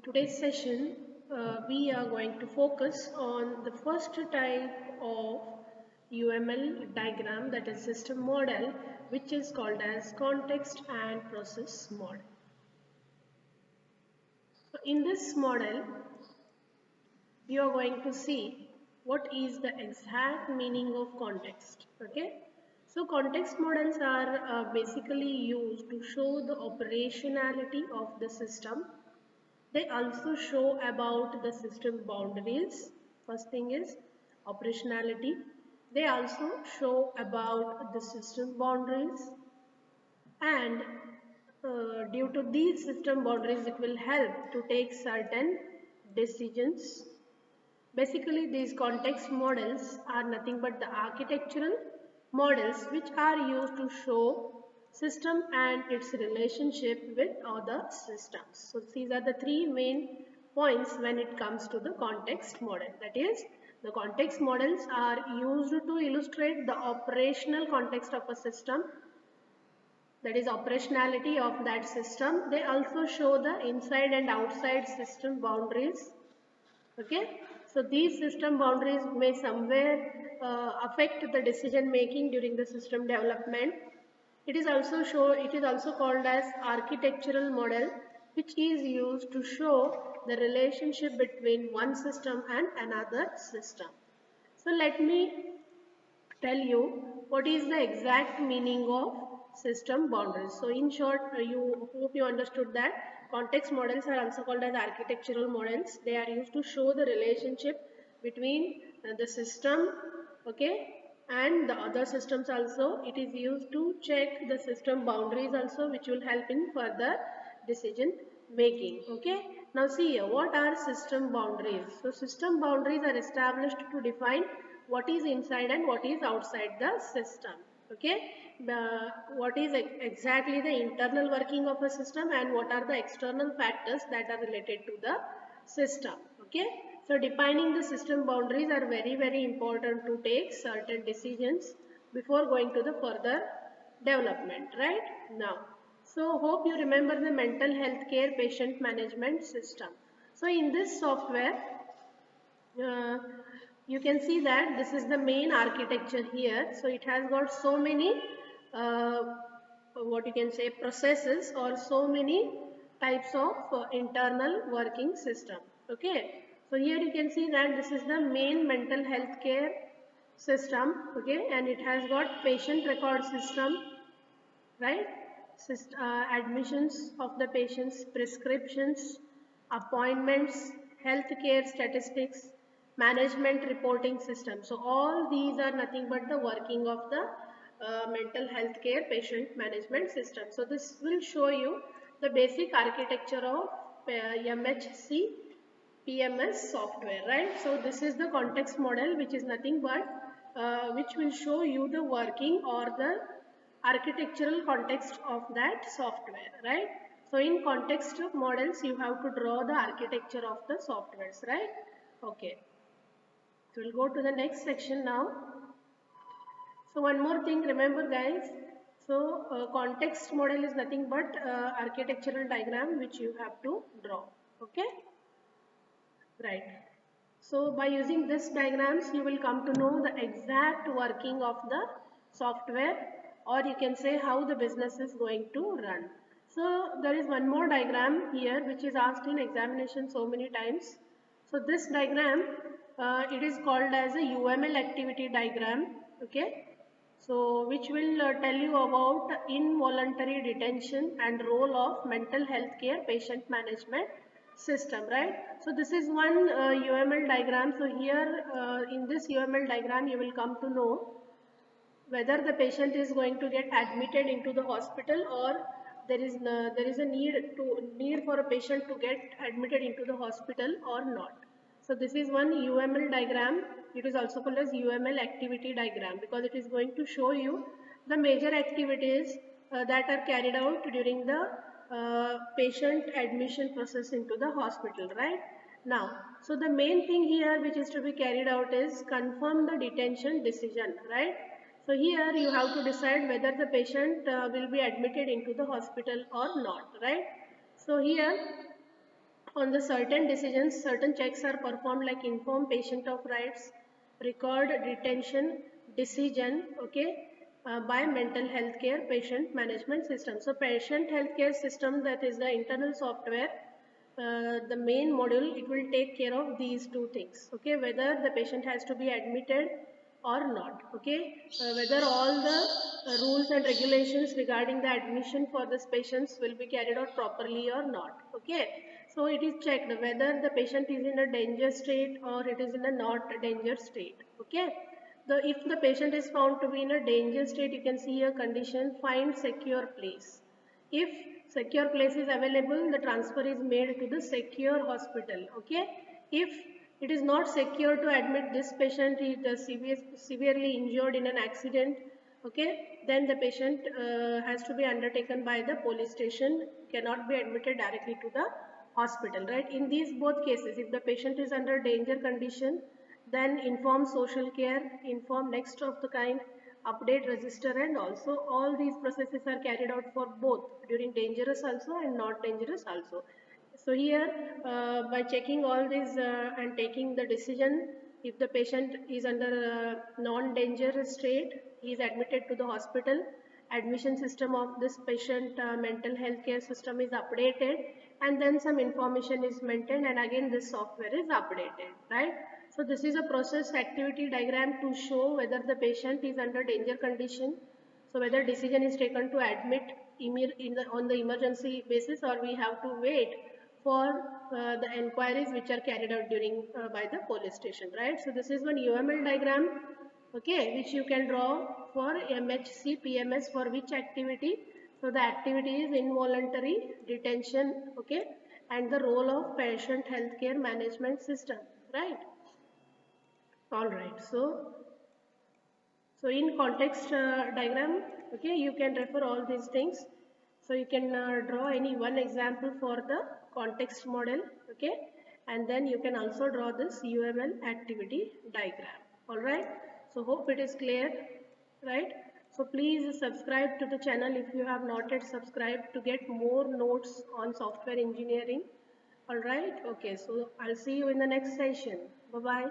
Today's session, we are going to focus on the first type of UML diagram, that is system model, which is called as context and process model. So in this model, you are going to see what is the exact meaning of context. Okay. So context models are basically used to show the operationality of the system. They also show about the system boundaries. First thing is operationality. They also show about the system boundaries, and due to these system boundaries it will help to take certain decisions. Basically these context models are nothing but the architectural models which are used to show system and its relationship with other systems. So these are the three main points when it comes to the context model. That is, the context models are used to illustrate the operational context of a system, that is operationality of that system. They also show the inside and outside system boundaries. Okay, so these system boundaries may somewhere affect the decision making during the system development. It is also called as architectural model, which is used to show the relationship between one system and another system. So let me tell you what is the exact meaning of system boundaries. So in short, you hope you understood that context models are also called as architectural models. They are used to show the relationship between the system, okay, and the other systems also. It is used to check the system boundaries also, which will help in further decision making. Okay, now see here, what are system boundaries? So system boundaries are established to define what is inside and what is outside the system. Okay, what is exactly the internal working of a system and what are the external factors that are related to the system. Okay, so defining the system boundaries are very important to take certain decisions before going to the further development, right? Now, so hope you remember the mental health care patient management system. So in this software, uh, you can see that this is the main architecture here. So it has got so many uh, what you can say processes or so many types of internal working system. Okay, so here you can see that this is the main mental health care system. Okay, and it has got patient record system, right? Admissions of the patients, prescriptions, appointments, healthcare statistics, management reporting system. So all these are nothing but the working of the mental health care patient management system. So this will show you the basic architecture of MHC PMS software, right? So this is the context model, which is nothing but which will show you the working or the architectural context of that software, right? So in context models, you have to draw the architecture of the softwares, right? Okay. So we'll go to the next section now. So one more thing, remember guys. So context model is nothing but architectural diagram which you have to draw. Okay. Right. So by using this diagrams, you will come to know the exact working of the software, or you can say how the business is going to run. So there is one more diagram here which is asked in examination so many times. So this diagram, it is called as a UML activity diagram. Okay. So which will tell you about involuntary detention and role of mental health care patient management system, right? So this is one UML diagram. So here in this UML diagram you will come to know whether the patient is going to get admitted into the hospital, or there is a need for a patient to get admitted into the hospital or not. So this is one UML diagram. It is also called as UML activity diagram because it is going to show you the major activities that are carried out during the patient admission process into the hospital, right? Now, so the main thing here which is to be carried out is confirm the detention decision, right? So here you have to decide whether the patient will be admitted into the hospital or not, right? So here on the certain decisions, certain checks are performed like inform patient of rights, record detention, decision, okay, by mental health care patient management system. So patient healthcare system, that is the internal software, the main module, it will take care of these two things, okay, whether the patient has to be admitted or not, okay, whether all the rules and regulations regarding the admission for these patients will be carried out properly or not, okay. So it is checked whether the patient is in a danger state or it is in a not danger state, okay. If the patient is found to be in a danger state, you can see a condition, find secure place. If secure place is available, the transfer is made to the secure hospital, okay. If it is not secure to admit this patient, he is severely injured in an accident, okay, then the patient has to be undertaken by the police station, cannot be admitted directly to the hospital, right. In these both cases, if the patient is under danger condition, then inform social care, inform next of the kind, update register, and also all these processes are carried out for both during dangerous also and not dangerous also. So here by checking all these and taking the decision, if the patient is under non-dangerous state, he is admitted to the hospital, admission system of this patient mental health care system is updated, and then some information is maintained, and again this software is updated, right. So this is a process activity diagram to show whether the patient is under danger condition, so whether decision is taken to admit on the emergency basis, or we have to wait for the enquiries which are carried out during by the police station, right. So this is one UML diagram, okay, which you can draw for MHC PMS for which activity. So the activity is involuntary detention, okay, and the role of patient healthcare management system, right. All right. So in context diagram, okay, you can refer all these things. So you can draw any one example for the context model, okay, and then you can also draw this UML activity diagram. All right. So hope it is clear, right? So please subscribe to the channel if you have not yet subscribed to get more notes on software engineering. All right. Okay. So I'll see you in the next session. Bye bye.